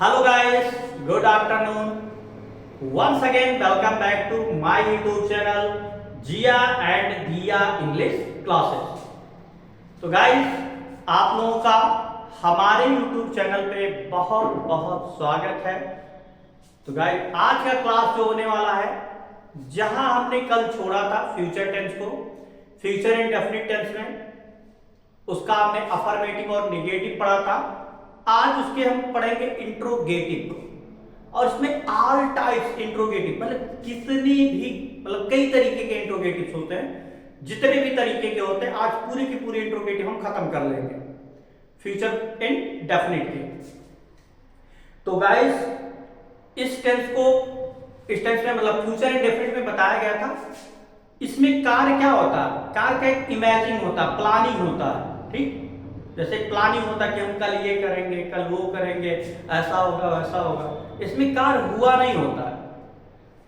Hello guys, good afternoon. Once again welcome back to my YouTube channel Jia and Diya English Classes. तो guys आप लोगों का हमारे YouTube channel पे बहुत बहुत स्वागत है। तो गाइस आज का क्लास जो होने वाला है, जहां हमने कल छोड़ा था फ्यूचर टेंस को, फ्यूचर इंडेफिनिट टेंस में उसका हमने अफर्मेटिव और नेगेटिव पढ़ा था। आज उसके हम पढ़ेंगे इंट्रोगेटिव को, और इसमें ऑल टाइप्स इंट्रोगेटिव मतलब कितनी भी मतलब कई तरीके के इंट्रोगेटिव्स होते हैं, जितने भी तरीके के होते हैं आज पूरे के पूरे इंट्रोगेटिव हम खत्म कर लेंगे फ्यूचर इंडेफिनिट के। तो गाइस इस टेंस में मतलब फ्यूचर इंडेफिनिट में बताया गया था, इसमें कार्य क्या होता है, कार्य का एक इमेजिंग होता है, प्लानिंग होता है। ठीक, जैसे प्लानिंग होता है कि हम कल ये करेंगे, कल वो करेंगे, ऐसा होगा वैसा होगा। इसमें कार्य हुआ नहीं होता है।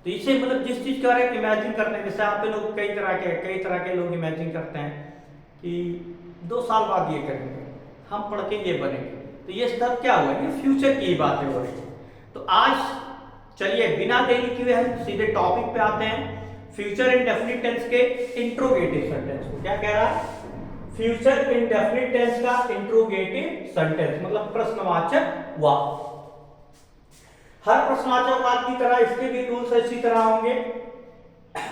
तो इसे मतलब जिस चीज के बारे में इमेजिन करते हैं, जैसे आप लोग कई तरह के लोग इमेजिन करते हैं कि 2 साल बाद ये करेंगे, हम पढ़ के ये बनेंगे। तो ये सब क्या हुआ, ये फ्यूचर की बातें हो रही है। तो आज चलिए बिना देरी किए हम सीधे टॉपिक पे आते हैं। फ्यूचर इंडेफिनिट टेंस के इंट्रोगेटिव सेंटेंस को क्या कह रहा है, फ्यूचर इंडेफिनिट टेंस का इंट्रोगेटिव सेंटेंस मतलब प्रश्नवाचक वाक्य। हर प्रश्नवाचक वाक्य की तरह इसके भी रूल्स इसी तरह होंगे।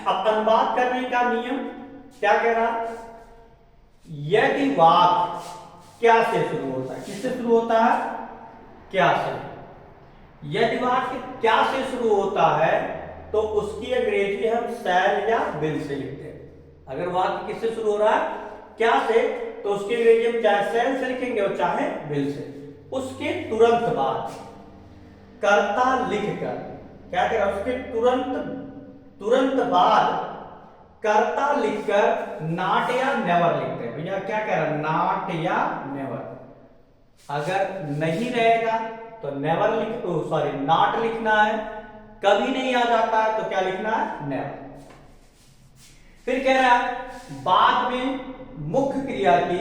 अब अनुवाद करने का नियम क्या कह रहा है, यदि वाक्य क्या से शुरू होता है, किससे शुरू होता है, क्या से। यदि वाक्य क्या से शुरू होता है तो उसकी अंग्रेजी हम शैल या विल से लिखते हैं। अगर वाक्य किससे शुरू हो रहा है, क्या से, तो उसके अंग्रेजी हम चाहे शैल से लिखेंगे और चाहे विल से। उसके तुरंत बाद कर्ता लिखकर क्या कह रहा है, उसके तुरंत बाद कर्ता लिखकर नॉट या नेवर लिखते हैं। भैया क्या कह रहा है, नॉट या नेवर। अगर नहीं रहेगा तो नेवर नॉट लिखना है। कभी नहीं आ जाता है तो क्या लिखना है, नेवर। फिर कह रहा है बाद में मुख्य क्रिया की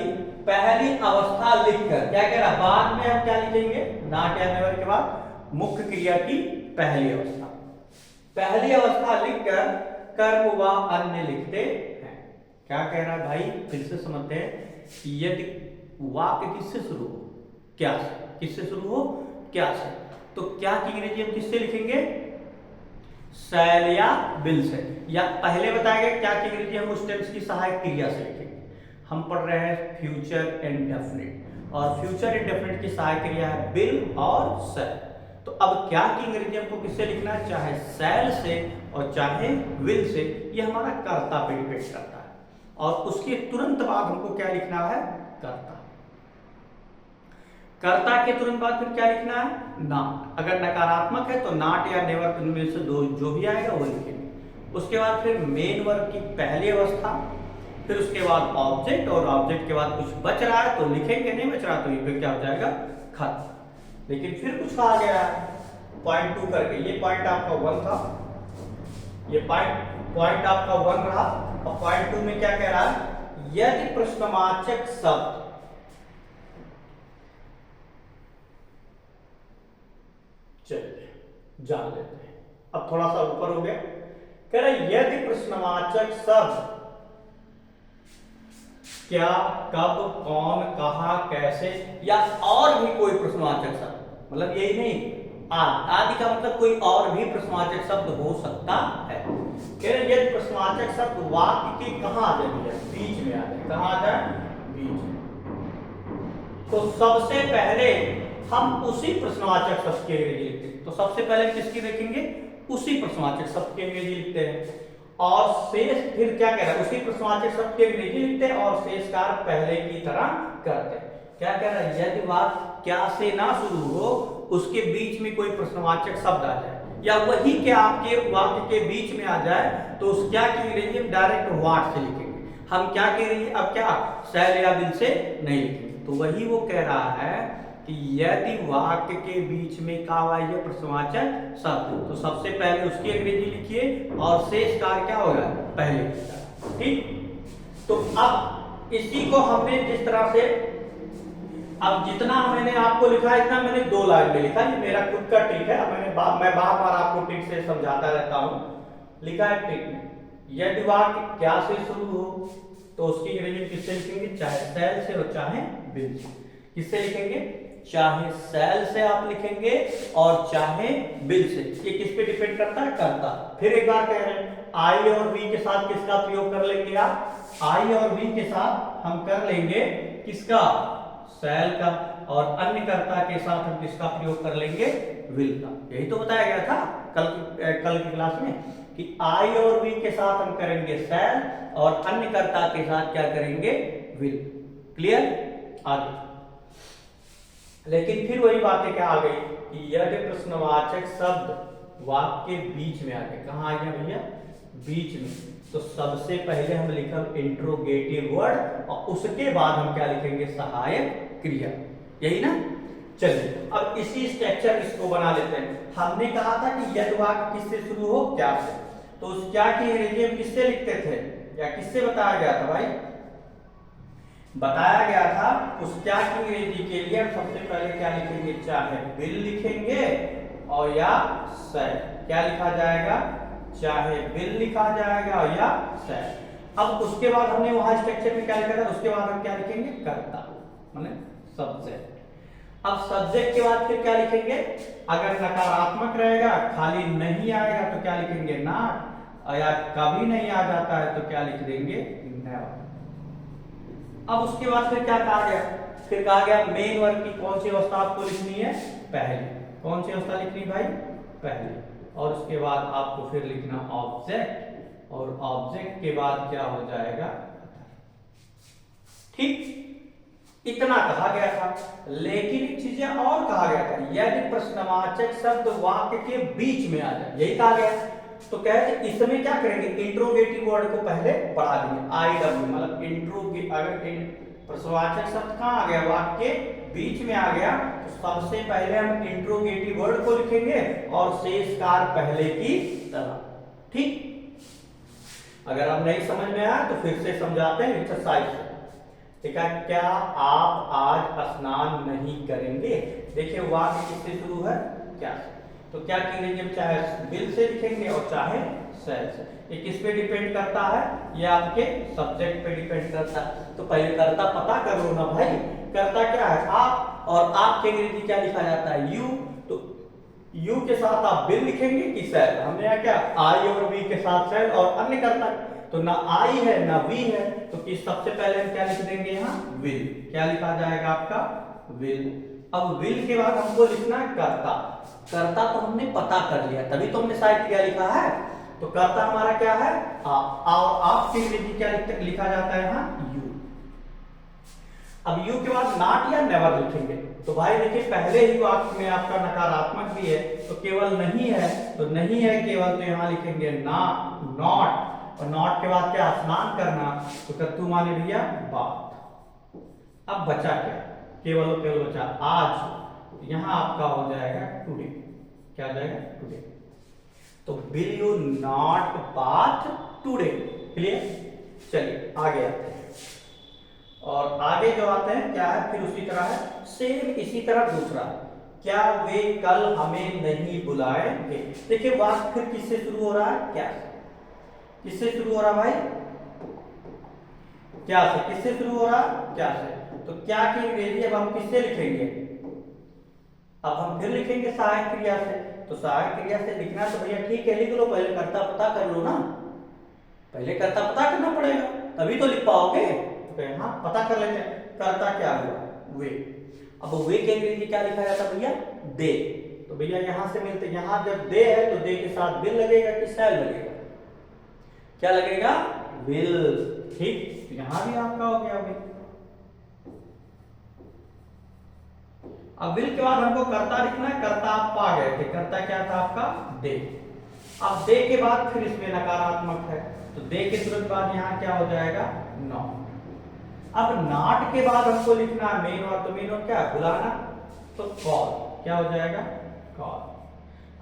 पहली अवस्था लिखकर, क्या कह रहा है, बाद में हम क्या लिखेंगे, नॉट या नेवर के बाद मुख्य क्रिया की पहली अवस्था लिखकर कर्म व अन्य लिखते हैं। क्या कह रहा है भाई, फिर से समझते हैं कि यदि वाक्य किससे शुरू हो, क्या से, किससे शुरू हो, क्या से, तो क्या की अंग्रेजी हम किससे लिखेंगे, शैल या विल से। या पहले बताया गया क्या की अंग्रेजी हम उस टेंस की सहायक क्रिया से लिखेंगे। हम पढ़ रहे हैं फ्यूचर इंडेफिनिट, और फ्यूचर इंडेफिनिट की सहायक क्रिया है विल और शैल। तो अब क्या की अंग्रेजी हमको किससे लिखना है, चाहे शैल से और चाहे विल से। ये हमारा कर्ता पे डिपेंड करता है। और उसके तुरंत बाद हमको क्या लिखना है, कर्ता। कर्ता के तुरंत बाद फिर क्या लिखना है, नॉट। अगर नकारात्मक है तो नॉट या नेवर में से दो जो भी आएगा वो लिखेंगे। उसके बाद फिर मेन वर्ब की पहली अवस्था, फिर उसके बाद ऑब्जेक्ट, और ऑब्जेक्ट के बाद कुछ बच रहा है तो लिखेंगे, नहीं बच रहा तो ये फिर क्या हो जाएगा, खत्म। लेकिन फिर कुछ कहा गया है पॉइंट 2 करके, ये पॉइंट आपका 1 था, ये पॉइंट आपका 1 रहा। और पॉइंट 2 में क्या कह रहा है, यदि प्रश्नवाचक शब्द चलिए जान लेते हैं। अब थोड़ा सा ऊपर हो गया, कह रहा है यदि प्रश्नवाचक शब्द क्या, कब, कौन, कहां, कैसे या और भी कोई प्रश्नवाचक शब्द, मतलब यही नहीं आदि का मतलब कोई और भी प्रश्नवाचक शब्द हो सकता है। कह रहे यदि प्रश्नवाचक शब्द वाक्य के कहां आ जाए, बीच में आ जाए, कहां आ जाए, बीच में, तो सबसे पहले हम उसी प्रश्नवाचक शब्द की अंग्रेजी लिखते हैं। तो सबसे पहले किसकी लिखेंगे, उसी प्रश्नवाचक शब्द की अंग्रेजी लिखते हैं। और शेष फिर क्या कह रहा है, उसी प्रश्नवाचक शब्द की अंग्रेजी लिखते हैं और शेष कार्य पहले की तरह करते हैं। क्या कह रहा है, यदि वाक्य क्या से ना शुरू हो, उसके बीच में कोई प्रश्नवाचक शब्द आ जाए, या वही के आपके वाक्य के बीच में आ जाए, तो उस क्या की अंग्रेजी हम डायरेक्ट व्हाट से लिखेंगे। हम क्या कह रही है, अब क्या शैल या विल से नहीं लिखेंगे। तो वही वो कह रहा है कि यदि वाक्य के बीच में क्या हुआ, ये प्रश्नवाचक शब्द, तो सबसे पहले उसकी अंग्रेजी लिखिए और शेष कार्य क्या होगा, पहले की। ठीक, तो अब इसी को हमने जिस तरह से अब जितना मैंने आपको लिखा है इतना मैंने 2 लाइन में लिखा, ये मेरा खुद का ट्रिक है। अब मैं बार बार आपको ट्रिक से समझाता रहता हूं। लिखा है ट्रिक में, यदि वाक्य क्या से शुरू हो तो उसकी इंग्रेजी किससे लिखेंगे, चाहे सेल से और चाहे विल से। किससे लिखेंगे, चाहे सेल से आप लिखेंगे और चाहे विल से। ये किस पे डिपेंड करता है, करता। फिर एक बार कह रहे हैं, आई और वी के साथ किसका प्रयोग कर लेंगे आप, आई और वी के साथ हम कर लेंगे किसका, सेल का, और अन्य कर्ता के साथ हम किसका प्रयोग कर लेंगे, विल का। यही तो बताया गया था कल की क्लास में कि आई और वी के साथ हम करेंगे सेल और अन्य कर्ता के साथ क्या करेंगे, विल। क्लियर। आगे लेकिन फिर वही बातें क्या आ गई कि यदि प्रश्नवाचक शब्द वाक्य के बीच में आ गए, कहां आ गया भैया, बीच में, तो सबसे पहले हम लिखेंगे इंट्रोगेटिव वर्ड और उसके बाद हम क्या लिखेंगे, सहायक क्रिया। यही ना। चलिए अब इसी स्ट्रक्चर इसको बना लेते हैं। हमने कहा था कि यदि वाक्य किससे शुरू हो, क्या से, तो उस क्या की अंग्रेजी हम किससे लिखते थे, या किससे बताया गया था भाई, बताया गया था उस क्या की अंग्रेजी के लिए हम सबसे पहले क्या लिखेंगे, चाहे विल लिखेंगे और या सेल। क्या लिखा जाएगा, चाहे विल लिखा जाएगा या सेल। अब उसके बाद हमने वहां स्ट्रक्चर में क्या लिखा था, उसके बाद हम क्या लिखेंगे, कर्ता माने सब्जेक्ट। अब सब्जेक्ट के बाद फिर क्या लिखेंगे, अगर नकारात्मक रहेगा, खाली नहीं आएगा तो क्या लिखेंगे, नॉट, या कभी नहीं आ जाता है तो क्या लिख देंगे, नेवर। अब उसके बाद फिर क्या कहा गया, फिर कहा गया मेन वर्ब की कौन सी अवस्था आपको लिखनी है, पहली। कौन सी अवस्था लिखनी भाई, पहली। और उसके बाद आपको फिर लिखना ऑब्जेक्ट, और ऑब्जेक्ट के बाद क्या हो जाएगा, ठीक। इतना कहा गया था। लेकिन चीजें और कहा गया था, यदि प्रश्नवाचक शब्द वाक्य के बीच में आ जाए, यही कहा गया। तो कहते इसमें क्या करेंगे, इंट्रोगेटिव वर्ड को पहले बढ़ा देंगे, आई डब्ल्यू, मतलब इंट्रोगेटिव। अगर प्रश्नवाचक शब्द कहां आ गया, वाक्य के बीच में आ गया, तो सबसे पहले हम इंट्रोगेटिव वर्ड को लिखेंगे और शेष कार्य पहले की तरह। ठीक। अगर आप नहीं समझ में आया तो फिर से समझाते हैं एक्सरसाइज से। ठीक है, क्या आप आज स्नान नहीं करेंगे। देखिए वाक्य किससे शुरू है, क्या से। तो क्या करेंगे, चाहे विल से लिखेंगे और चाहे सेल से। ये किस पे डिपेंड करता है, ये आपके सब्जेक्ट पे डिपेंड करता है। तो पहले कर्ता पता कर लो ना भाई, कर्ता क्या है, आप, और आपके अंग्रेजी क्या लिखा जाता है, यू। तो यू के साथ आप विल लिखेंगे कि सेल। हमने यहाँ क्या, आई और वी के साथ सेल और अन्य कर्ता, तो ना आई है ना वी है, तो किस सबसे पहले हम क्या लिख देंगे, यहाँ विल। क्या लिखा जाएगा आपका, विल। अब विल के बाद हमको लिखना है कर्ता। कर्ता तो हमने पता कर लिया, तभी तो हमने शायद क्या लिखा है। तो कर्ता हमारा क्या है, आप। और आपकी अंग्रेजी क्या लिखा जाता है, यहाँ यू। अब यू के बाद नॉट या नेवर लिखेंगे। तो भाई देखिए पहले ही वाक्य में आपका नकारात्मक भी है, तो केवल नहीं है, तो नहीं है केवल, तो यहाँ लिखेंगे ना, नॉट। और नॉट के बाद क्या, स्नान करना, तो कर्तु माने भैया बात। अब बचा क्या, केवल केवल बचा आज। यहां आपका हो जाएगा टुडे। क्या हो जाएगा, टुडे। तो will you not bath today. Clear. चलिए आगे आते हैं, और आगे जो आते हैं क्या है, फिर उसी तरह है, सेम इसी तरह दूसरा, क्या वे कल हमें नहीं बुलाएंगे। देखिए बात फिर किससे शुरू हो रहा है, क्या से। किससे शुरू हो रहा भाई, क्या से। किससे शुरू हो रहा, क्या से। तो क्या की अंग्रेजी अब हम किससे लिखेंगे, अब हम फिर लिखेंगे सहायक क्रिया से। तो सहायक क्रिया से लिखना तो भैया ठीक है, लिख लो, पहले कर्ता पता कर लो ना, पहले कर्ता पता करना पड़ेगा तभी तो लिख पाओगे। तो यहाँ पता कर लेते हैं, कर्ता क्या हुआ, वे। अब वे के अंग्रेजी क्या लिखा जाता है भैया, दे। तो भैया यहां से मिलते, यहां जब दे है तो दे के साथ विल लगेगा कि सेल लगेगा, क्या लगेगा, विल। ठीक। तो यहां भी आपका हो गया विल। अब विल के बाद हमको कर्ता लिखना है। कर्ता आप पा गए थे, कर्ता क्या था आपका, दे। अब दे के बाद फिर इसमें नकारात्मक है, तो दे के तुरंत बाद यहाँ क्या हो जाएगा, नॉट। अब नॉट के बाद हमको लिखना है मेन वर्ब। तो मेन वर्ब क्या है, बुलाना, तो कॉल। क्या हो जाएगा, कॉल।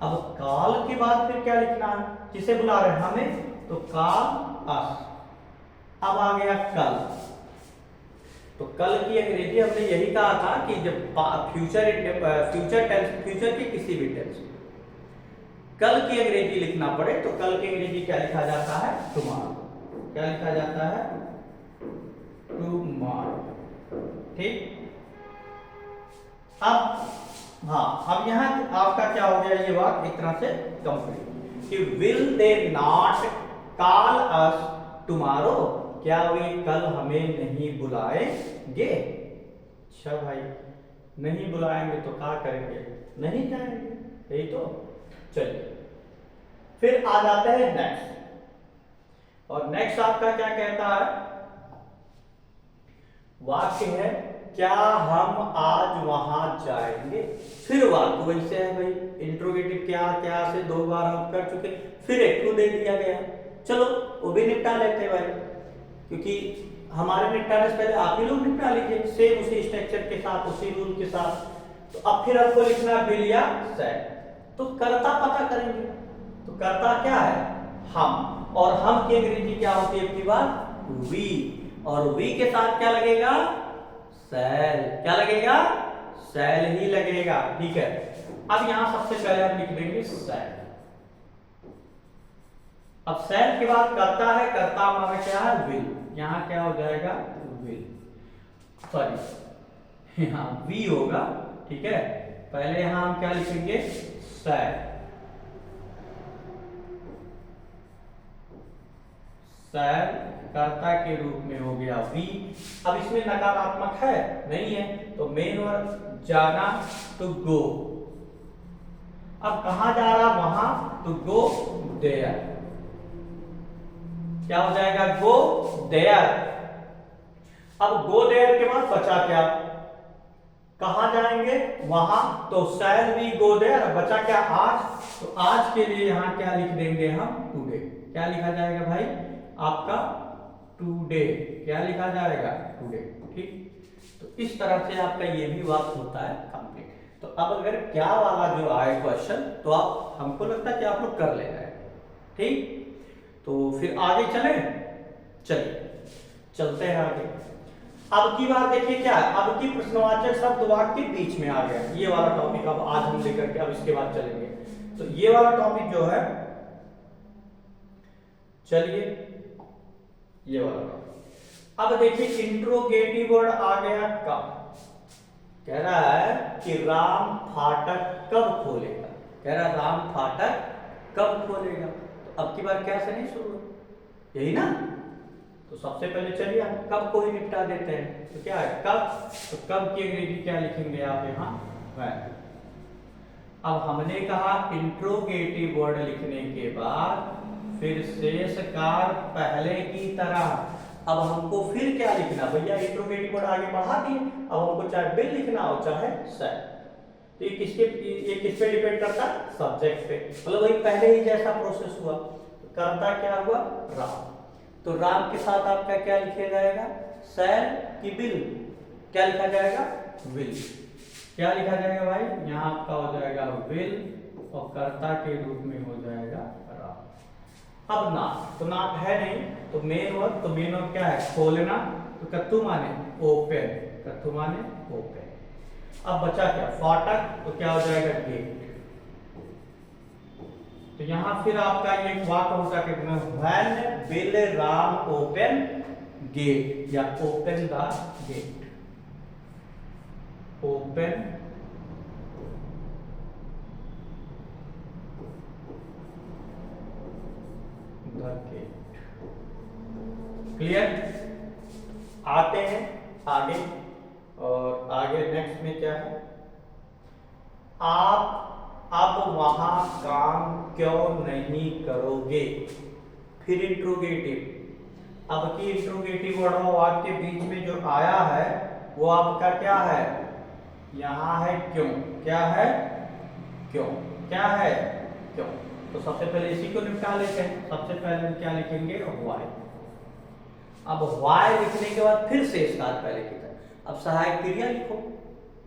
अब कॉल के बाद फिर क्या लिखना है, किसे बुला रहे हैं, हमें, तो कॉल अस। अब आ गया कल। तो कल की अंग्रेजी हमने यही कहा था कि जब फ्यूचर के किसी भी टेंस कल की अंग्रेजी लिखना पड़े तो कल की अंग्रेजी क्या लिखा जाता है? टुमारो। क्या लिखा जाता है? टुमारो। ठीक। अब यहाँ आपका क्या हो गया, ये बात एक तरह से कंप्लीट कि will they not call us tomorrow, क्या वे कल हमें नहीं बुलाएंगे? अच्छा भाई, नहीं बुलाएंगे तो क्या करेंगे? नहीं जाएंगे, यही तो। चलिए फिर आ जाते हैं नेक्स्ट, और नेक्स्ट आपका क्या कहता है? वाक्य है क्या हम आज वहां जाएंगे? फिर वाक्य वैसे है भाई, इंट्रोगेटिव क्या क्या से 2 बार हम कर चुके, फिर एक टू दे दिया गया। चलो वो भी निपटा लेते हैं भाई, क्योंकि हमारे निपटाने से पहले आप ही लोग निपटा लीजिए, सेम उसी स्ट्रक्चर के साथ, उसी रूल के साथ। तो अब फिर आपको लिखना बिल या सेड। तो कर्ता पता करेंगे, तो कर्ता क्या है? हम, और हम की अंग्रेजी क्या होती है आपकी बात? वी, और वी के साथ क्या लगेगा? शैल। क्या लगेगा? शैल ही लगेगा। ठीक है, अब यहां सबसे पहले हम लिख देंगे शैल। अब शैल के बाद कर्ता है, कर्ता हमारा क्या है? विल। यहां क्या हो जाएगा? विल, सॉरी यहां वी होगा। ठीक है, पहले यहां हम क्या लिखेंगे? शैल। शैल कर्ता के रूप में हो गया वी। अब इसमें नकारात्मक है नहीं है, तो मेन वर्ब जाना, तो गो। अब कहां जा रहा? वहां, तो गो देयर। क्या हो जाएगा? Go there. अब गो देयर के बाद बचा क्या? कहां जाएंगे? वहां, तो शैल वी गो देयर। बचा क्या? आज। तो आज के लिए यहां क्या लिख देंगे हम? टुडे। क्या लिखा जाएगा भाई आपका? टुडे। क्या लिखा जाएगा? टुडे। ठीक, तो इस तरह से आपका ये भी वाक्य होता है कंप्लीट। तो अब अगर क्या वाला जो आए क्वेश्चन, तो आप, हमको लगता है कि आप लोग कर ले रहे हैं। ठीक, तो फिर आगे चले। चलिए चलते हैं आगे। अब की बात देखिए क्या है, अब की प्रश्नवाचक शब्द वाक्य बीच में आ गया। ये वाला टॉपिक अब आज हम लेकर के अब इसके बाद चलेंगे। तो ये वाला टॉपिक जो है, चलिए ये वाला टॉपिक। अब देखिए इंट्रोगेटिव वर्ड आ गया कब। कह रहा है कि राम फाटक कब खोलेगा। कह रहा है राम फाटक कब खोलेगा। तो अब की बार क्या से नहीं शुरू, यही ना। तो सबसे पहले चलिए हम कब को ही निपटा देते हैं। तो क्या है? कब। तो कब की अंग्रेजी क्या लिखेंगे आप यहाँ? व्हेन। अब हमने कहा इंट्रोगेटिव वर्ड लिखने के बाद फिर शेष कार्य पहले की तरह। अब हमको फिर क्या लिखना भैया? इंट्रोगेटिव वर्ड आगे बढ़ा दिए, अब हमको चाहे बिल लिखना हो चाहे शैल। तो ये किस पे डिपेंड करता है? सब्जेक्ट पे। मतलब वही पहले ही जैसा प्रोसेस हुआ। तो कर्ता क्या हुआ? राम। तो राम के साथ आपका क्या लिखा जाएगा? शैल की बिल। क्या लिखा जाएगा? विल। क्या लिखा जाएगा भाई? यहाँ आपका हो जाएगा विल, और कर्ता के रूप में हो जाएगा राम। अब नाट, तो नाट है नहीं, तो मेन वर्ब। तो मेन वर्ब क्या है? खोलना। तो कत्तु माने ओपन। कत्तु माने ओपन। अब बचा क्या? फाटक। तो क्या हो जाएगा? गेट। तो यहां फिर आपका ये वाक्य होता है when will Ram open gate, या open the gate. Open the gate. Clear? आते हैं आगे, और आगे नेक्स्ट में क्या है? आप अब वहां काम क्यों नहीं करोगे। फिर इंट्रोगेटिव। अब की इंट्रोगेटिव वर्ड वाक्य के बीच में जो आया है वो आपका क्या है? यहां है क्यों। क्या है? क्यों। क्या है? क्यों। तो सबसे पहले इसी को निपटा लेते हैं। सबसे पहले हम क्या लिखेंगे? व्हाई। अब व्हाई लिखने के बाद फिर शेष कार्य पहले की तरह। अब सहायक क्रिया लिखो,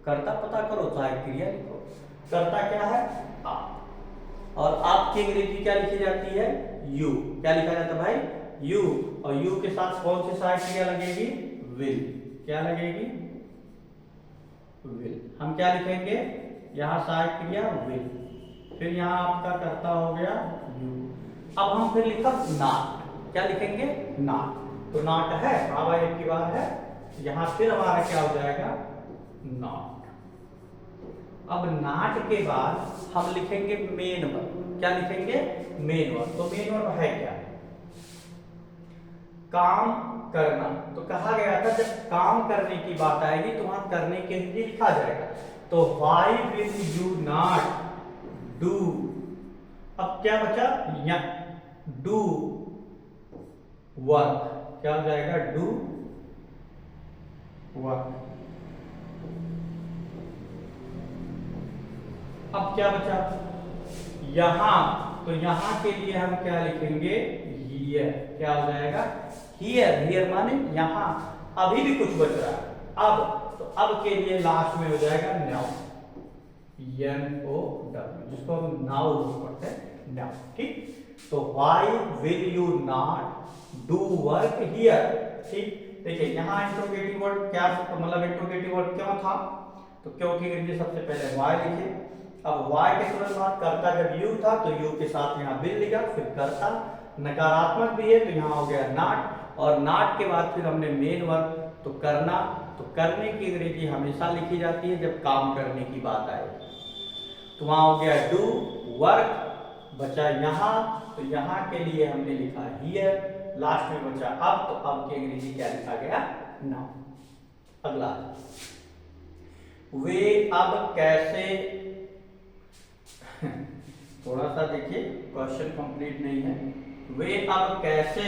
कर्ता पता करो, सहायक क्रिया लिखो। कर्ता क्या है? आप। और आप की अंग्रेजी क्या लिखी जाती है? यू। क्या लिखा जाता है भाई? यू। और यू के साथ कौन सी सहायक क्रिया लगेगी? विल। क्या लगेगी? विल। हम क्या लिखेंगे? यहाँ सहायक क्रिया विल, फिर यहाँ आपका कर्ता हो गया यू। अब हम फिर लिखा नॉट। क्या लिखेंगे? नॉट। तो नॉट है, हाँ भाई एक की बार है, यहाँ फिर हमारा क्या हो जाएगा? नॉट। अब नॉट के बाद हम लिखेंगे मेन वर्ब। क्या लिखेंगे? Main verb. तो मेन वर्ब है क्या? काम करना। तो कहा गया था जब काम करने की बात आएगी तो वहां करने के लिए लिखा जाएगा। तो why will you not do? अब क्या बचा? या डू वर्क। क्या हो जाएगा? Do work. अब क्या बचा? यहां, तो यहां के लिए हम क्या लिखेंगे? हियर। क्या हो जाएगा? हियर। हियर माने यहां। अभी भी कुछ बच रहा है अब, तो अब के लिए लास्ट में हो जाएगा नाउ। NOW, जिसको हम नाउ पढ़ते हैं, नाउ। ठीक। तो why will you not do work here? ठीक। देखिए यहाँ इंट्रोगेटिव वर्ड क्या, मतलब इंट्रोगेटिव वर्ड क्यों था? तो क्योंकि सबसे पहले व्हाई लिखे। अब व्हाई के तुरंत बाद कर्ता जब यू था तो यू के साथ यहाँ विल लिखा, फिर कर्ता नकारात्मक भी है तो यहाँ हो गया नॉट, और नॉट के बाद फिर हमने मेन वर्ब। तो करना, तो करने की अंग्रेजी हमेशा लिखी जाती है जब काम करने की बात आए। तो वहां हो गया डू वर्क, बचा यहाँ, तो यहाँ के लिए हमने लिखा हियर, लास्ट में बचा अब, तो अब की अंग्रेजी क्या लिखा गया? नाउ। अगला, वे अब कैसे थोड़ा सा देखिए क्वेश्चन कंप्लीट नहीं है। वे अब कैसे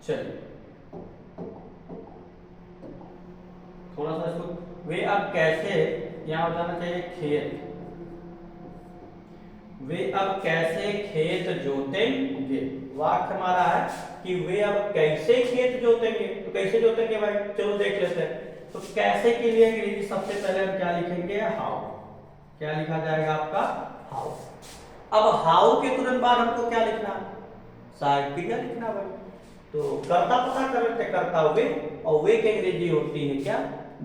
चलिए थोड़ा सा इसको, वे अब कैसे, यहां हो जाना चाहिए खेत। वे अब कैसे खेत जोतेंगे? वाक्य हमारा है कि वे अब कैसे खेत जोतेंगे। तो कैसे जोतेंगे भाई? चलो देख लेते हैं। तो कैसे के लिए अंग्रेजी सबसे पहले हम क्या लिखेंगे? हाउ। क्या लिखा जाएगा आपका? हाउ। अब हाउ के तुरंत बाद हमको क्या लिखना? सहायक क्रिया लिखना भाई। तो कर्ता पता कर लेते, कर्ता वे, और वे की अंग्रेजी होती है क्या?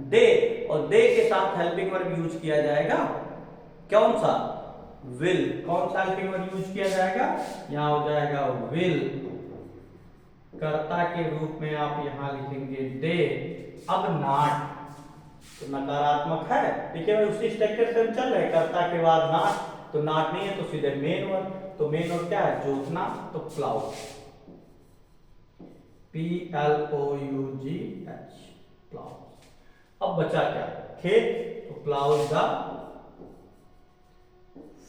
दे, और दे के साथ हेल्पिंग वर्ब यूज किया जाएगा कौन सा? विल। कौन सा हेल्पिंग वर्ब यूज किया जाएगा? यहां हो जाएगा विल। कर्ता के रूप में आप यहां लिखेंगे दे। अब नॉट, तो नकारात्मक है, ठीक है, उसी स्ट्रक्चर से हम चल रहे, कर्ता के बाद नॉट, तो नॉट नहीं है तो सीधे मेन वर्ब। तो मेन वर्ब क्या है? जोतना, तो प्लाउ। PLOUGH, plough. अब बचा क्या? खेत, तो प्लाउ द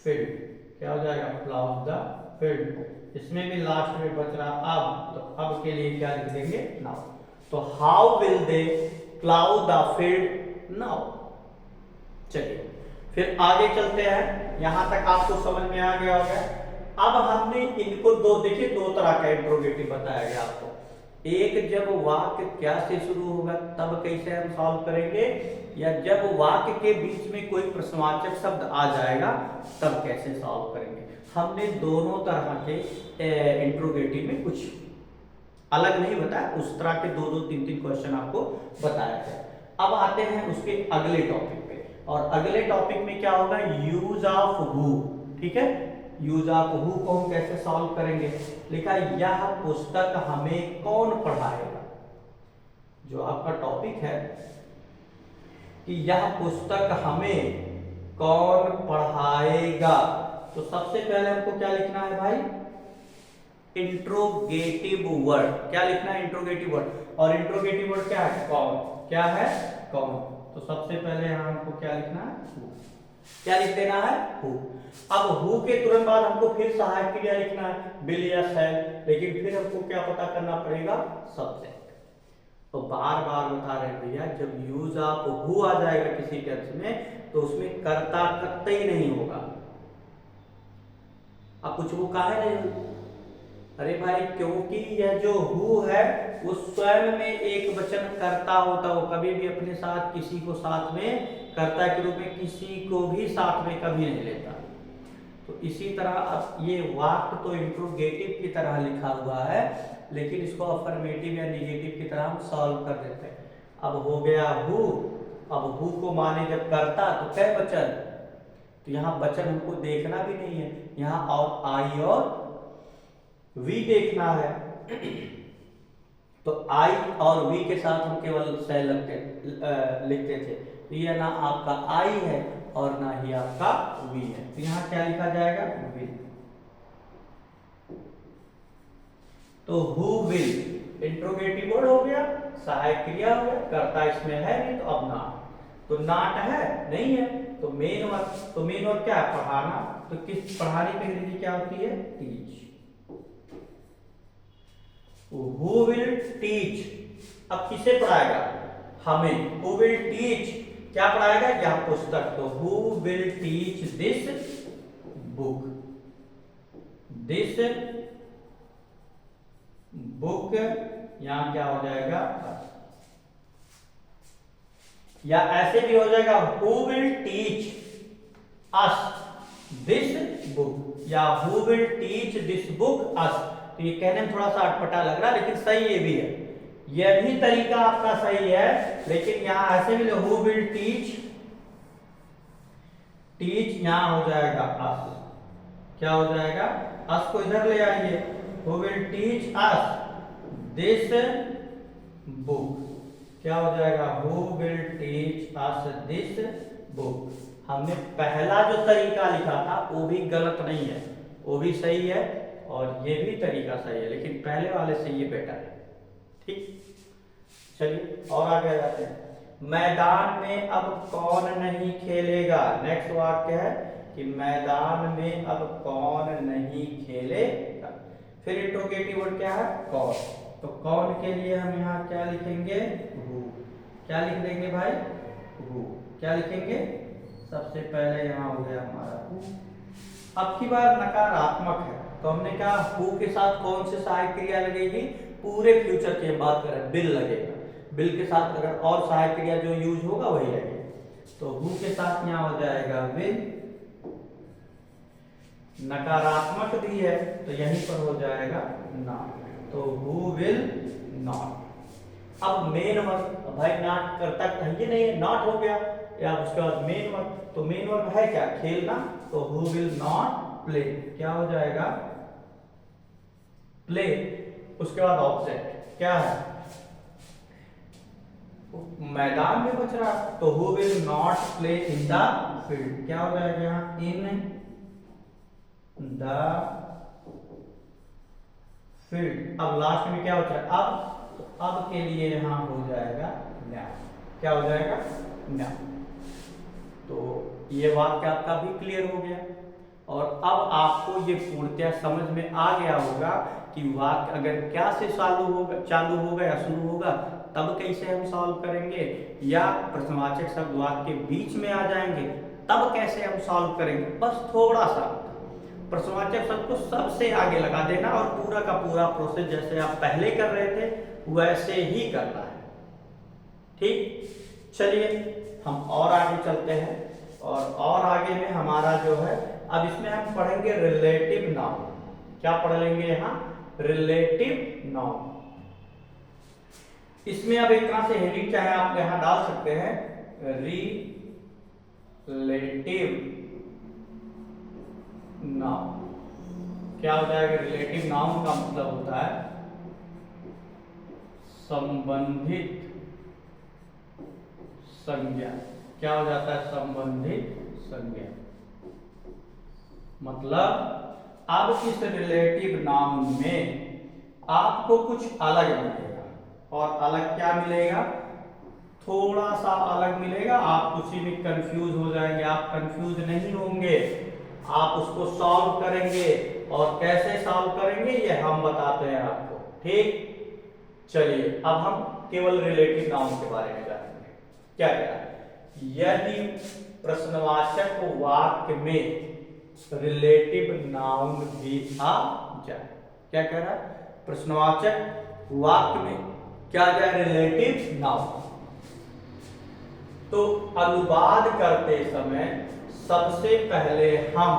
फील्ड। क्या हो जाएगा? Plough the field. इसमें भी लास्ट में बच रहा अब, तो अब के लिए क्या लिख देंगे? नाउ। तो how will they plough the field now. चलिए फिर आगे चलते हैं। यहां तक आपको समझ में आ गया होगा। अब हमने इनको दो, देखिए दो तरह का इंट्रोगेटिव बताया गया आपको। एक, जब वाक्य क्या से शुरू होगा तब कैसे हम सॉल्व करेंगे, या जब वाक्य के बीच में कोई प्रश्नवाचक शब्द आ जाएगा तब कैसे सॉल्व करेंगे। हमने दोनों तरह के इंट्रोगेटिव में कुछ अलग नहीं बताया, उस तरह के दो दो तीन तीन क्वेश्चन आपको बताया है। अब आते हैं उसके अगले टॉपिक पे, और अगले टॉपिक में क्या होगा? Use of who. ठीक है, यूज ऑफ हु को हम कैसे सॉल्व करेंगे? लिखा यह पुस्तक हमें कौन पढ़ाएगा। जो आपका टॉपिक है कि यह पुस्तक हमें कौन पढ़ाएगा, तो सबसे पहले हमको क्या लिखना है भाई? Interrogative word. क्या लिखना है? Interrogative word. और इंट्रोगेटिव वर्ड क्या है? कौन। क्या है? कौन। तो सबसे पहले यहां हमको क्या लिखना है? हु। क्या लिख देना है? हु। अब हु के तुरंत बाद हमको फिर सहायक क्रिया लिखना है, विल या शैल, लेकिन फिर हमको क्या पता करना पड़ेगा? सब्जेक्ट। तो बार बार बता रहे भैया, जब यूज ऑफ हु आ जाएगा किसी टेंस में तो उसमें कर्ता कतई नहीं होगा। अब कुछ वो काहे नहीं? अरे भाई क्योंकि यह जो हु है वो स्वयं में एक वचन कर्ता होता, वो कभी भी अपने साथ किसी को साथ में कर्ता के रूप में किसी को भी साथ में कभी नहीं लेता। तो इसी तरह अब ये वाक्य तो इंट्रोगेटिव की तरह लिखा हुआ है, लेकिन इसको अफर्मेटिव या निगेटिव की तरह हम सॉल्व कर देते हैं। अब हो गया हु, अब हु को माने जब करता तो कै बचन, तो यहाँ बचन हमको देखना भी नहीं है, यहाँ और आई और वी देखना है। तो आई और वी के साथ हम केवल सह लिखते थे, तो ये ना आपका आई है और ना ही आपका वी है, तो यहाँ क्या लिखा जाएगा वी। तो हु विल इंट्रोगेटिव वर्ड हो गया, सहायक क्रिया हो गया, कर्ता इसमें है नहीं तो अब ना, तो नाट है नहीं है, तो मेन वर्क, तो मेन वर्क क्या है पढ़ाना, तो किस पढ़ाने की अंग्रेजी क्या होती है टीच। Who will teach, अब किसे पढ़ाएगा हमें, who will teach क्या पढ़ाएगा यह पुस्तक, तो who will teach this book, this book यहां क्या हो जाएगा, या ऐसे भी हो जाएगा who will teach us this book, या who will teach this book us। तो ये कहने में थोड़ा सा अटपटा लग रहा है, लेकिन सही ये भी है, यह भी तरीका आपका सही है, लेकिन यहां ऐसे भी हु विल टीच, टीच यहां हो जाएगा अस, क्या हो जाएगा अस को इधर ले आइए, who will teach us this book, क्या हो जाएगा who will teach us this book. हमने पहला जो तरीका लिखा था वो भी गलत नहीं है, वो भी सही है और ये भी तरीका सही है, लेकिन पहले वाले से ये बेटर है। ठीक, चलिए और आगे जाते हैं। मैदान में अब कौन नहीं खेलेगा, नेक्स्ट वाक्य है कि मैदान में अब कौन नहीं खेलेगा। फिर इंट्रोगेटिव वर्ड क्या है कौन, तो कौन के लिए हम यहाँ क्या लिखेंगे हु, क्या लिख देंगे भाई हु, क्या लिखेंगे सबसे पहले यहाँ हो गया हमारा हु। अब की बार नकारात्मक है, तो हमने कहा हु के साथ कौन से सहायक क्रिया लगेगी, पूरे फ्यूचर की बात करें बिल लगेगा, बिल के साथ अगर और सहायक क्रिया जो यूज होगा वही लगेगा, तो हु के साथ यहाँ हो जाएगा विल। नकारात्मक भी है तो यहीं पर हो जाएगा नॉट, तो हु विल नॉट। अब मेन वर्क भाई नॉट करता ये नहीं है, नॉट हो गया, या उसके बाद मेन वर्क, तो मेन वर्क है क्या खेलना, तो हु विल नॉट प्ले, क्या हो जाएगा प्ले। उसके बाद ऑब्जेक्ट क्या है मैदान में बच रहा, तो who will not play in the field, क्या हो जाएगा यहाँ इन द फील्ड। अब लास्ट में क्या होता है अब, तो अब के लिए यहां हो जाएगा नाउ, क्या हो जाएगा नाउ। तो ये वाक्य आपका भी क्लियर हो गया, और अब आपको ये पूर्णतः समझ में आ गया होगा कि वाक्य अगर क्या से चालू होगा या शुरू होगा तब कैसे हम सॉल्व करेंगे, या प्रश्नवाचक शब्द वाक्य के बीच में आ जाएंगे तब कैसे हम सॉल्व करेंगे। बस थोड़ा सा प्रश्नवाचक शब्द को सबसे आगे लगा देना और पूरा का पूरा प्रोसेस जैसे आप पहले कर रहे थे वैसे ही करना है। ठीक, चलिए हम और आगे चलते हैं, और आगे में हमारा जो है अब इसमें हम पढ़ेंगे रिलेटिव नाउन। क्या पढ़ लेंगे यहाँ रिलेटिव नाउन। इसमें अब एक तरह से हेडिंग चाहे आप यहाँ डाल सकते हैं रिलेटिव नाउन। क्या होता है रिलेटिव नाउन का मतलब होता है संबंधित संज्ञा। क्या हो जाता है संबंधित संज्ञा, मतलब अब इस रिलेटिव नाउन में आपको कुछ अलग मिलेगा, और अलग क्या मिलेगा थोड़ा सा अलग मिलेगा। आप उसी में कंफ्यूज हो जाएंगे, आप कंफ्यूज नहीं होंगे, आप उसको सॉल्व करेंगे, और कैसे सॉल्व करेंगे ये हम बताते हैं आपको। ठीक, चलिए अब हम केवल रिलेटिव नाउन के बारे में जानेंगे। क्या कह रहा है, यदि प्रश्नवाचक वाक्य में रिलेटिव नाउन भी आ जाए। क्या कह रहा है, प्रश्नवाचक वाक्य में क्या आ जाए रिलेटिव नाउन, तो अनुवाद करते समय सबसे पहले हम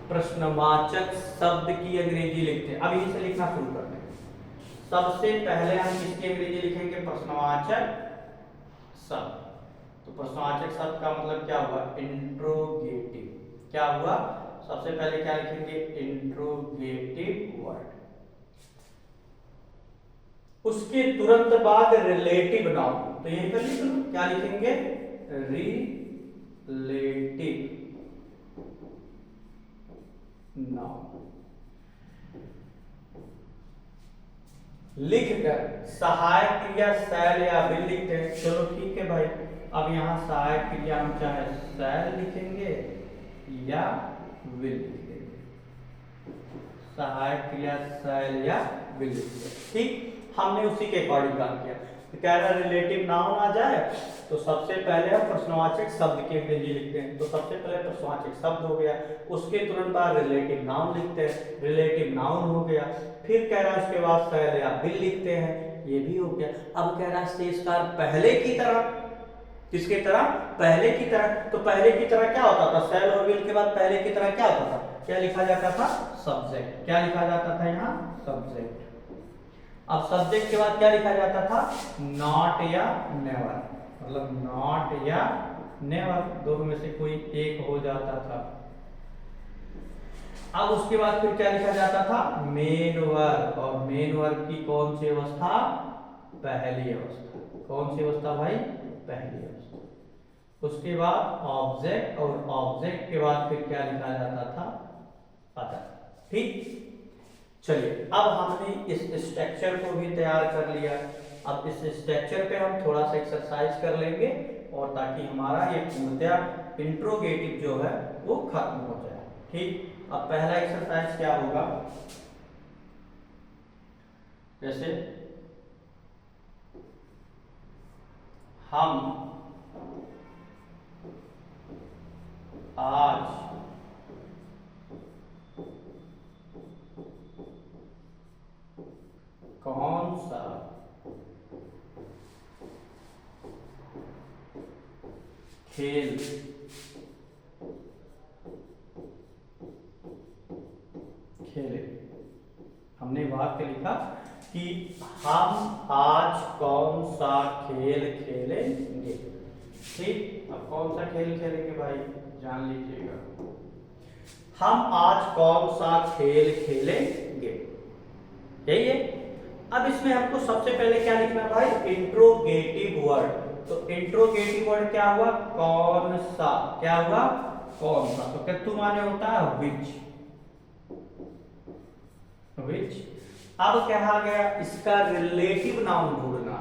प्रश्नवाचक शब्द की अंग्रेजी लिखते हैं। अब यहीं से लिखना शुरू करते हैं। सबसे पहले हम किसकी अंग्रेजी लिखेंगे? प्रश्नवाचक शब्द। तो प्रश्नवाचक शब्द का मतलब क्या हुआ? इंट्रोगेटिव। क्या हुआ? सबसे पहले क्या लिखेंगे? Interrogative word. उसके तुरंत बाद रिलेटिव नाउन। तो यहीं पर लिख लो, क्या लिखेंगे? Relative noun. लिखकर सहायक क्रिया शैल या विल लिखते हैं। चलो ठीक है भाई, अब यहाँ सहायक क्रिया हम चाहे शैल लिखेंगे या विल लिखेंगे। सहायक क्रिया शैल या विल लिखेंगे। ठीक, हमने उसी के अकॉर्डिंग काम किया। तो कह रहा रिलेटिव नाउन आ जाए तो सबसे पहले हम प्रश्नवाचक शब्द की अंग्रेजी लिखते हैं। तो सबसे पहले प्रश्नवाचक शब्द हो गया, उसके तुरंत बाद रिलेटिव नाउन लिखते हैं। रिलेटिव नाउन हो गया, फिर कह रहा है उसके बाद शैल या विल लिखते हैं, ये भी हो गया। अब कह रहा है शेषकार पहले की तरह। किसके तरह? पहले की तरह। तो पहले की तरह क्या होता था? शैल और विल के बाद पहले की तरह क्या होता था? क्या लिखा जाता था? सब्जेक्ट। क्या लिखा जाता था यहाँ? सब्जेक्ट। अब सब्जेक्ट के बाद क्या लिखा जाता था? नॉट या नेवर। मतलब नॉट या नेवर, दोनों में से कोई एक हो जाता था। अब उसके बाद फिर क्या लिखा जाता था? Main verb. और मेन वर्ब की कौन सी अवस्था? पहली अवस्था। कौन सी अवस्था भाई? पहली अवस्था। उसके बाद ऑब्जेक्ट, और ऑब्जेक्ट के बाद फिर क्या लिखा जाता था? अदर। ठीक, चलिए अब हमने इस स्ट्रक्चर को भी तैयार कर लिया। अब इस स्ट्रक्चर पे हम थोड़ा सा एक्सरसाइज कर लेंगे, और ताकि हमारा ये पूर्णतः इंट्रोगेटिव जो है वो खत्म हो जाए। ठीक, अब पहला एक्सरसाइज क्या होगा? जैसे हम आज कौन सा खेल खेले। हमने वाक्य लिखा कि हम आज कौन सा खेल खेलेंगे। ठीक, अब कौन सा खेल खेलेंगे भाई? जान लीजिएगा, हम आज कौन सा खेल खेलेंगे, यही है। अब इसमें हमको सबसे पहले क्या लिखना है भाई? Interrogative word. तो इंट्रोगेटिव वर्ड क्या हुआ? कौन सा। क्या हुआ? कौन सा। तो क्या माने होता है विच। विच। अब कहा गया इसका रिलेटिव नाउन ढूंढना।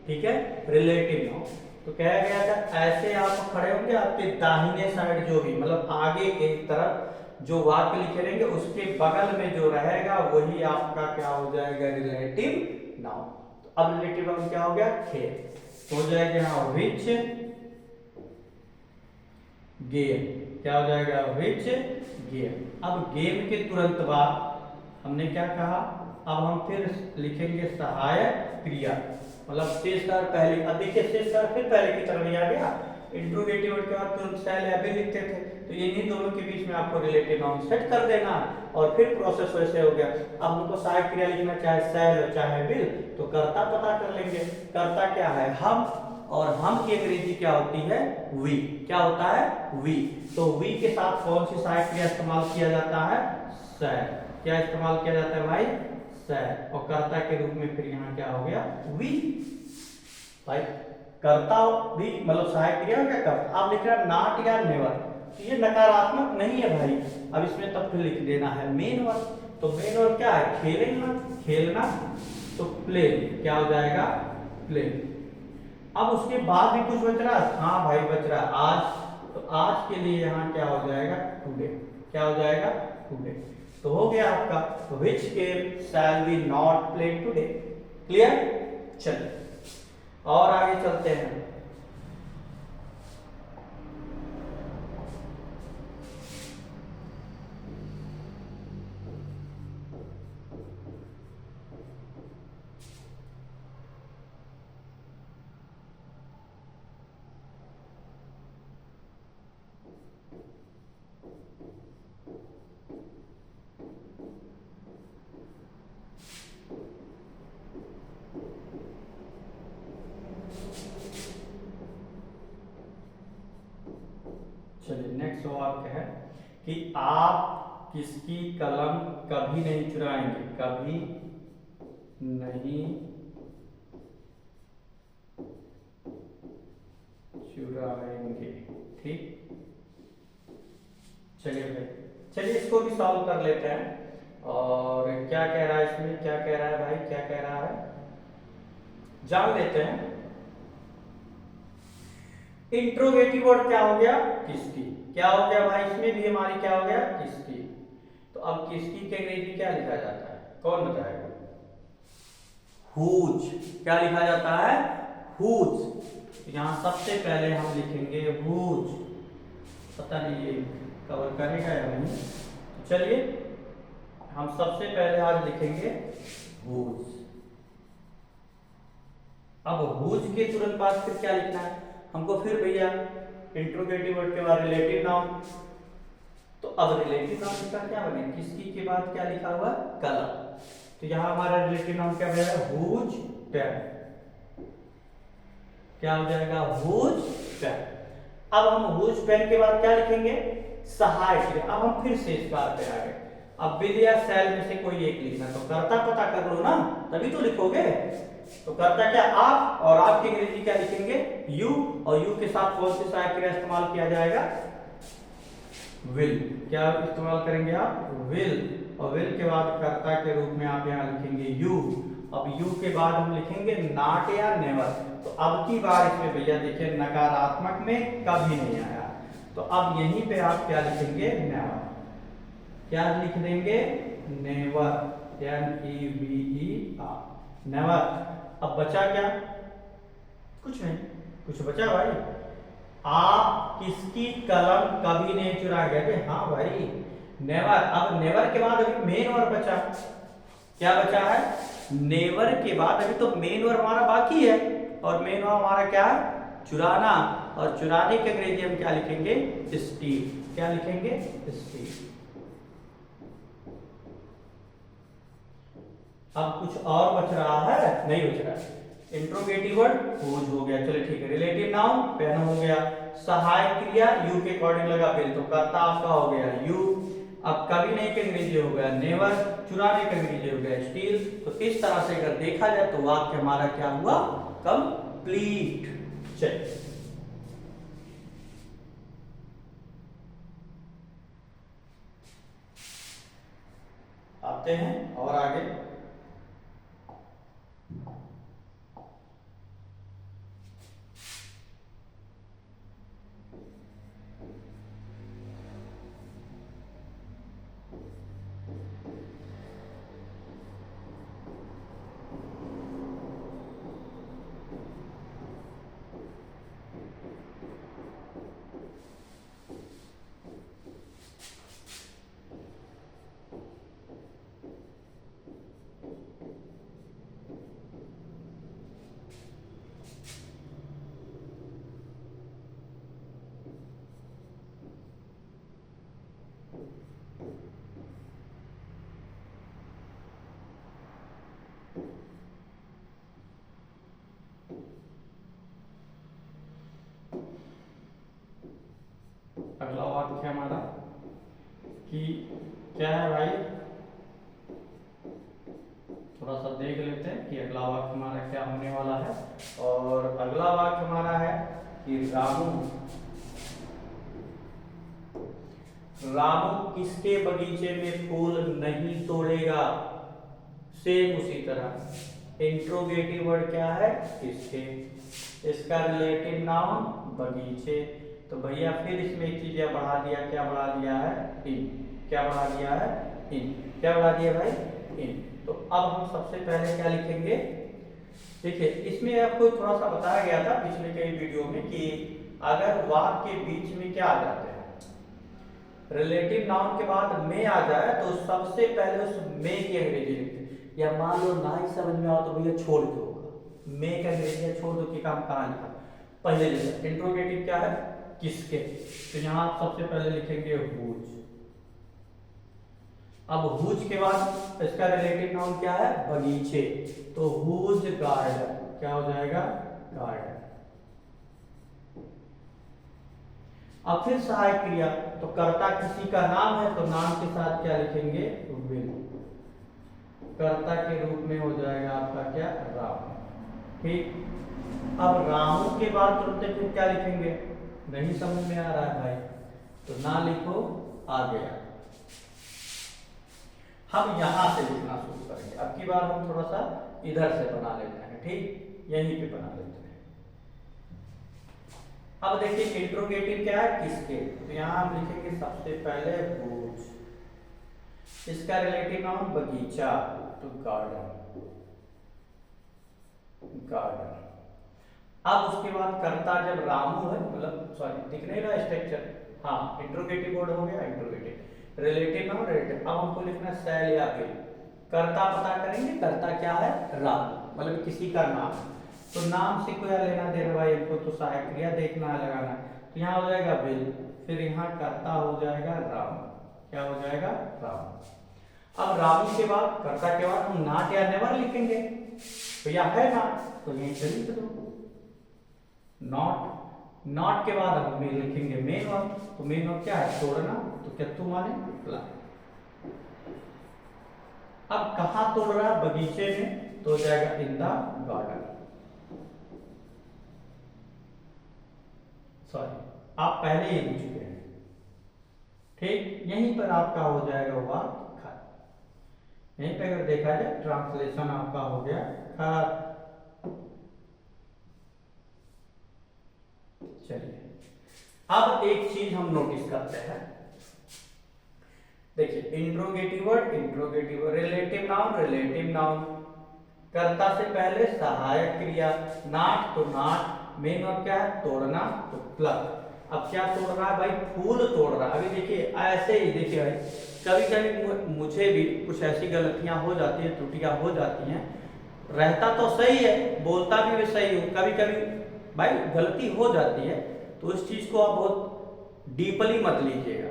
ठीक है, रिलेटिव नाउन। तो कहा गया था ऐसे आप खड़े होंगे, आपके दाहिने साइड जो भी मतलब आगे एक तरफ जो वाक्य लिखे रहेंगे उसके बगल में जो रहेगा वही आपका क्या हो जाएगा? Relative noun. तो अब रिलेटिव नाउन क्या हो गया? खेल। तो हो जाएगा यहाँ विच गेम। क्या हो जाएगा? Which game. अब गेम के तुरंत बाद हमने क्या कहा? अब हम फिर लिखेंगे सहायक क्रिया, मतलब शेषकार पहले। अब देखिए शेषकार फिर पहले की तरह नहीं आ गया। इंट्रोगेटिव वर्ड के बाद तुरंत शैल या विल लिखते थे, तो इन्हीं दोनों के बीच में आपको रिलेटिव नाउन सेट कर देना और फिर प्रोसेस वैसे हो गया। अब हमको सहायक क्रिया लिखना, चाहे शैल चाहे विल, तो कर्ता पता कर लेंगे। कर्ता क्या है? हम। और हम की अंग्रेजी क्या होती है? वी। क्या होता है? वी। तो वी के साथ कौन सी सहायक क्रिया इस्तेमाल किया जाता है? शैल। क्या इस्तेमाल किया जाता है भाई? शैल। और कर्ता के रूप में फिर यहाँ क्या हो गया? वी। भाई कर्ता भी मतलब सहायक क्रिया क्या कर्ता। आप लिख रहे हैं नॉट या नेवर, तो ये नकारात्मक नहीं है भाई। अब इसमें तब फिर लिख देना है मेन वर्ब। तो मेन वर्ब क्या है? खेलेगा, खेलना। तो प्ले। क्या हो जाएगा? प्ले। अब उसके बाद भी कुछ बच रहा है? हाँ भाई बच रहा है आज। तो आज के लिए यहाँ क्या हो जाएगा? टुडे। क्या हो जाएगा? टुडे। तो हो गया आपका which game shall we not play today. Clear? चलिए और आगे चलते हैं। कि आप किसकी कलम कभी नहीं चुराएंगे, कभी नहीं चुराएंगे। ठीक, चलिए भाई, चलिए इसको भी सॉल्व कर लेते हैं। और क्या कह रहा है इसमें, क्या कह रहा है भाई, क्या कह रहा है जान लेते हैं। इंट्रोगेटिव वर्ड क्या हो गया, किसकी। क्या हो गया भाई, इसमें भी हमारी क्या हो गया, किसकी। तो अब किसकी के अंग्रेजी क्या लिखा जाता है, कौन बताएगा। हुज, क्या लिखा जाता है, हुज। यहां सबसे पहले हम लिखेंगे हुज। पता नहीं ये कवर करेगा या नहीं, तो चलिए हम सबसे पहले आज लिखेंगे हुज। अब हुज के तुरंत बाद फिर क्या लिखना है हमको, फिर भैया इंट्रोगेटिव वर्ड के बाद रिलेटिव नाउन। तो अब रिलेटिव नाउन का क्या बने, किसकी के बाद क्या लिखा हुआ, कलम। तो यहां हमारा रिलेटिव नाउन क्या बनेगा, हुज पेन। क्या हो जाएगा, हुज पेन। अब हम हुज पेन के बाद क्या लिखेंगे, सहायक। अब हम फिर से इस बार पे आ गए। अब विद या शैल में से कोई एक लिखना, तो कर्ता पता कर लो ना, तभी तो लिखोगे। तो कर्ता क्या, आप, और आप की अंग्रेजी क्या लिखेंगे, यू। और यू के साथ कौन सी सहायक क्रिया इस्तेमाल किया जाएगा, विल। क्या इस्तेमाल करेंगे आप, विल। और विल के बाद कर्ता के रूप में आप यहाँ लिखेंगे यू। अब यू के बाद हम लिखेंगे नॉट या नेवर। तो अब की बार इसमें भैया देखिए नकारात्मक में कभी नहीं आया, तो अब यहीं पे आप क्या लिखेंगे, नेवर। क्या लिख देंगे, नेवर, NEVER, नेवर। अब बचा क्या, कुछ नहीं, कुछ बचा भाई, आप किसकी कलम कभी नहीं चुराएंगे। हाँ भाई, नेवर। अब नेवर के बाद अभी मेन वर्ब बचा, क्या बचा है, नेवर के बाद अभी तो मेन वर्ब हमारा बाकी है। और मेन वर्ब हमारा क्या है, चुराना। और चुराने के अंग्रेजी हम क्या लिखेंगे, स्टील। क्या लिखेंगे, स्टील। अब कुछ और बच रहा है, नहीं बच रहा है। इंट्रोगेटिव वर्ड हुज हो गया, चलिए ठीक है। रिलेटिव नाउन पेन हो गया। सहायक क्रिया यू के अकॉर्डिंग लगा बिल, तो कर्ता आपका हो गया यू। अब कभी नहीं के अंग्रेजी हो गया नेवर, चुराने के अंग्रेजी हो गया स्टील। तो इस तरह से अगर देखा जाए तो वाक्य हमारा क्या हुआ, कंप्लीट। चलिए आते हैं और आगे। अगला वाक्य हमारा कि क्या है भाई, थोड़ा सा देख लेते हैं कि अगला वाक्य हमारा क्या होने वाला है। और अगला वाक्य हमारा है कि रामू किसके बगीचे में फूल नहीं तोड़ेगा। सेम उसी तरह इंट्रोगेटिव वर्ड क्या है, किसके। इसका रिलेटिव नाउन बगीचे। तो भैया फिर इसमें एक चीज बढ़ा दिया, क्या बढ़ा दिया है, इन। क्या बढ़ा दिया है, इन। क्या बढ़ा दिया भाई, इन। तो अब हम सबसे पहले क्या लिखेंगे, देखिए इसमें आपको थोड़ा सा बताया गया था पिछले कई वीडियो में कि अगर वाक्य के बीच में क्या आ जाते हैं, रिलेटिव नाउन के बाद में आ जाए तो सबसे पहले उस में की अंग्रेजी लिखते हैं। या मान लो ना ही समझ में आओ तो भैया छोड़ दो, में का अंग्रेजी छोड़ दो कि काम कहां लिखा, पहले लिखा। इंट्रोगेटिव क्या है, किसके। तो यहां आप सबसे पहले लिखेंगे हुज। अब हुज के बाद इसका रिलेटिव नाउन क्या है, बगीचे। तो हुज गार्डन, क्या हो जाएगा, गार्डन। अब फिर सहायक क्रिया, तो कर्ता किसी का नाम है तो नाम के साथ क्या लिखेंगे, विल। कर्ता के रूप में हो जाएगा आपका क्या, राम। ठीक। अब रामू के बाद तुरंत फिर क्या लिखेंगे, नहीं समझ में आ रहा है भाई तो ना लिखो, आ गया। हम यहां से लिखना शुरू करेंगे। अब की बार हम थोड़ा सा इधर से बना लेते हैं, ठीक, यहीं पे बना लेते हैं। अब देखिए इंट्रोगेटिव क्या है, किसके, तो यहां हम लिखेंगे सबसे पहले बूझ, इसका रिलेटिव नाउन बगीचा, तो गार्डन, गार्डन। अब उसके बाद कर्ता जब रामू है, मतलब सॉरी दिख नहीं रहा स्ट्रक्चर, हाँ इंट्रोगेटिव वर्ड हो गया, इंट्रोगेटिव, रिलेटिव नाउन रिलेटिव। अब हमको लिखना है शैल या बिल, कर्ता पता करेंगे, कर्ता क्या है, राम, मतलब किसी का नाम, तो नाम से कोई लेना देना भाई हमको, तो सहायक क्रिया देखना है, लगाना है, तो यहाँ हो जाएगा बिल, फिर यहाँ कर्ता हो जाएगा राम, क्या हो जाएगा, राम। अब रामू के बाद, कर्ता के बाद हम नॉट या नेवर लिखेंगे, तो यह है ना, तो यहीं से लिख दो नॉट। नॉट के बाद हम लिखेंगे मेन वर्ब, तो मेन वर्ब क्या है, तोड़ना, तो क्या माने प्लांट। अब कहां तोड़ रहा है, बगीचे में, तो हो जाएगा इन द गार्डन। सॉरी आप पहले ही लिख चुके हैं, ठीक, यहीं पर आपका हो जाएगा वाक्य खत्म। यहीं पे अगर देखा जाए ट्रांसलेशन आपका हो गया खत्म। चलिए अब एक चीज हम नोटिस करते हैं, देखिए interrogative word, interrogative, relative noun, relative noun, कर्ता से पहले सहायक क्रिया, नाट तो नाट, मेन वर्ब क्या है, तोड़ना, तो प्लग। अब क्या तोड़ रहा है भाई, फूल तोड़ रहा है। अभी देखिए ऐसे ही देखिए भाई, कभी कभी मुझे भी कुछ ऐसी गलतियां हो जाती है, त्रुटियां हो जाती हैं, रहता तो सही है, बोलता भी सही हूँ, कभी कभी भाई गलती हो जाती है, तो इस चीज को आप बहुत डीपली मत लीजिएगा,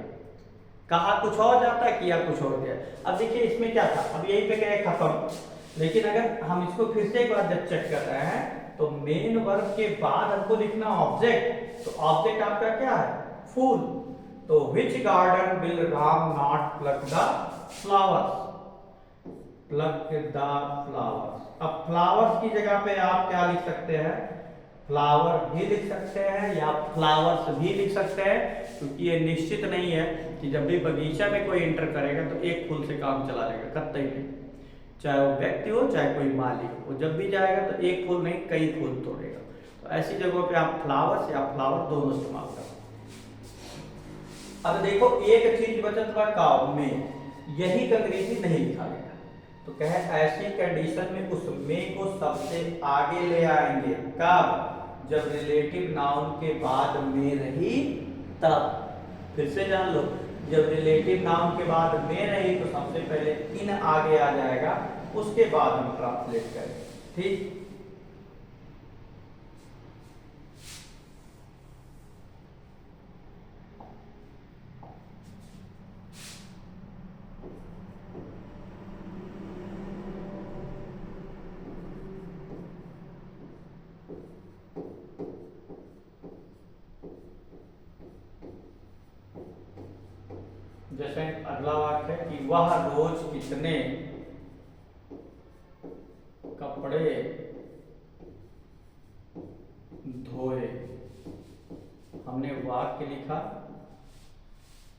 कहा कुछ और जाता है, किया कुछ और गया। अब देखिए इसमें क्या था, अब यहीं पे गए खत्म, लेकिन अगर हम इसको फिर से एक बार जब चेक कर रहे हैं, तो मेन वर्ब के बाद हमको लिखना ऑब्जेक्ट, तो ऑब्जेक्ट आपका क्या है, फूल, तो which garden will Ram not plug the flowers, plug the flowers. अब फ्लावर्स की जगह पे आप क्या लिख सकते हैं, फ्लावर भी लिख सकते हैं या फ्लावर्स भी लिख सकते हैं, क्योंकि ये निश्चित नहीं है कि जब भी बगीचा में कोई एंटर करेगा तो एक फूल से काम चला लेगा, कतई नहीं, चाहे वो व्यक्ति हो चाहे कोई माली हो, वो जब भी जाएगा तो एक फूल नहीं कई फूल तोड़ेगा। तो ऐसी जगहों पे आप फ्लावर्स या फ्लावर दोनों इस्तेमाल करें। अब देखो एक चीज बचत बा काव में, यही अंग्रेजी नहीं लिखा गया, तो कहे ऐसी कंडीशन में उस में को सबसे आगे ले आएंगे, कब, जब रिलेटिव नाउन के बाद में रही तब। फिर से जान लो, जब रिलेटिव नाउन के बाद में रही तो सबसे पहले इन आगे आ जाएगा, उसके बाद हम ट्रांसलेट करें, ठीक। जैसे अगला वाक्य है कि वह रोज कितने कपड़े धोए। हमने वाक्य लिखा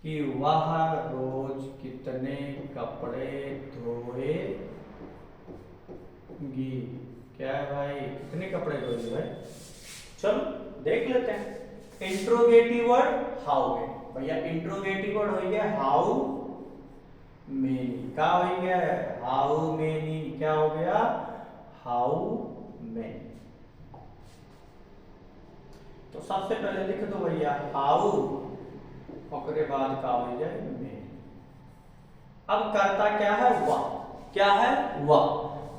कि वह रोज कितने कपड़े धोएगी। क्या है भाई, कितने कपड़े धोएगी भाई, चलो देख लेते हैं। इंट्रोगेटिव वर्ड हाउ में, भैया इंट्रोगेटिव वर्ड हो गया हाउ मेनी, क्या हो गया, हाउ मेनी, क्या हो गया, हाउ मेनी। तो सबसे पहले लिख दो भैया हाउ, और बाद का हो जाए मेनी। अब करता क्या है, वह, क्या है, वह,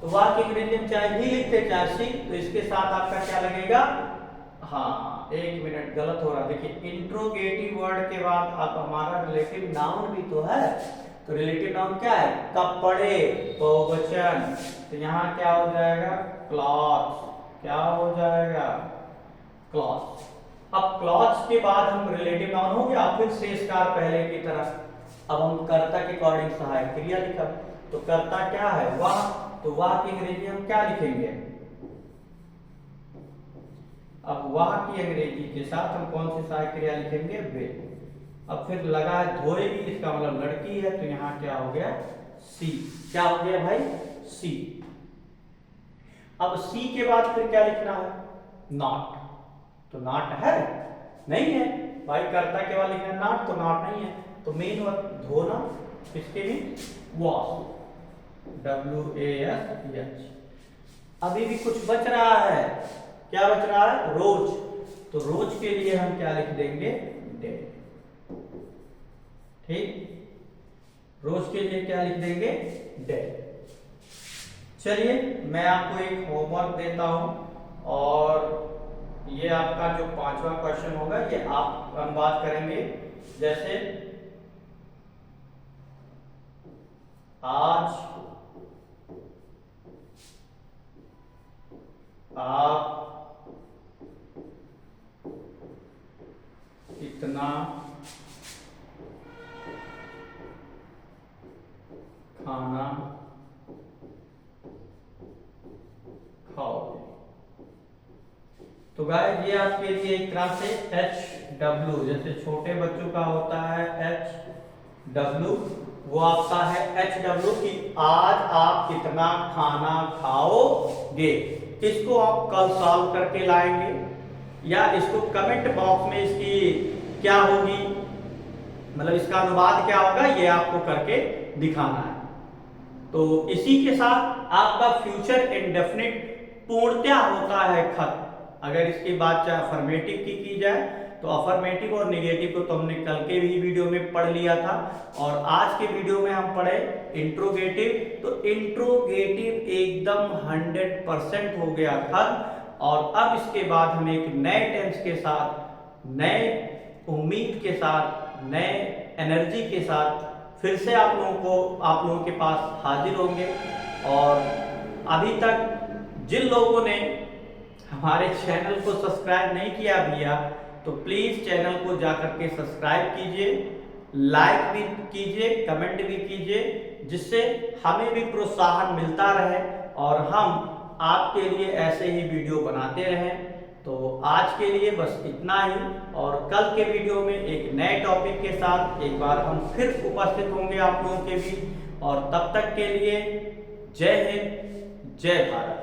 तो वह के अंग्रेजी में चाहे ही लिखते चाहे सी, तो इसके साथ आपका क्या लगेगा, हाँ एक मिनट गलत हो रहा, देखिए इंट्रोगेटिव वर्ड के बाद अब हमारा रिलेटिव नाउन भी तो है, तो रिलेटिव नाउन क्या है, कपड़े, बहुवचन, तो यहाँ क्या हो जाएगा, क्लॉथ, क्या हो जाएगा, क्लॉथ। अब क्लॉज के बाद हम रिलेटिव नाउन हो गया, फिर से स्टार पहले की तरह। अब हम कर्ता के अकॉर्डिंग सहायक क्रिया लिखा, तो कर्ता क्या है? वह। तो वह की अंग्रेजी हम क्या लिखेंगे? अब वह की अंग्रेजी के साथ हम कौन सी सहायक क्रिया लिखेंगे? विल। अब फिर लगा है धोएगी, इसका मतलब लड़की है, तो यहाँ क्या हो गया? सी। क्या हो गया भाई? सी। अब सी के बाद फिर क्या लिखना है? नॉट। तो नॉट है? नहीं है भाई, कर्ता के बाद लिखना नॉट, तो नॉट नहीं है। तो मेन वर्ब धोना, किसके भी? वॉश। WASH। अभी भी कुछ बच रहा है। क्या बच रहा है? रोज। तो रोज के लिए हम क्या लिख देंगे? डेड। ठीक, रोज के लिए क्या लिख देंगे? डेड। चलिए मैं आपको एक होमवर्क देता हूं, और ये आपका जो 5वां क्वेश्चन होगा, ये आप अनुवाद करेंगे। जैसे आज आप कितना खाना खाओगे? तो गाइस ये आपके लिए एक तरह से HW, जैसे छोटे बच्चों का होता है HW, वो आपका है HW कि आज आप कितना खाना खाओगे। इसको आप कल सॉल्व करके लाएंगे, या इसको कमेंट बॉक्स में इसकी क्या होगी, मतलब इसका अनुवाद क्या होगा, ये आपको करके दिखाना है। तो इसी के साथ आपका फ्यूचर इंडेफिनिट पूर्णतया होता है खत्म। अगर इसकी बात चाहे अफर्मेटिव की जाए, तो अफर्मेटिव और नेगेटिव को तो हमने कल के भी वीडियो में पढ़ लिया था, और आज के वीडियो में हम पढ़े इंट्रोगेटिव। तो इंट्रोगेटिव एकदम 100% हो गया खत्म, और अब इसके बाद हम एक नए टेंस के साथ, नए उम्मीद के साथ, नए एनर्जी के साथ फिर से आप लोगों के पास हाजिर होंगे। और अभी तक जिन लोगों ने हमारे चैनल को सब्सक्राइब नहीं किया भैया, तो प्लीज चैनल को जाकर के सब्सक्राइब कीजिए, लाइक भी कीजिए, कमेंट भी कीजिए, जिससे हमें भी प्रोत्साहन मिलता रहे और हम आपके लिए ऐसे ही वीडियो बनाते रहें। तो आज के लिए बस इतना ही, और कल के वीडियो में एक नए टॉपिक के साथ एक बार हम फिर उपस्थित होंगे आप लोगों के बीच। और तब तक के लिए जय हिंद, जय भारत।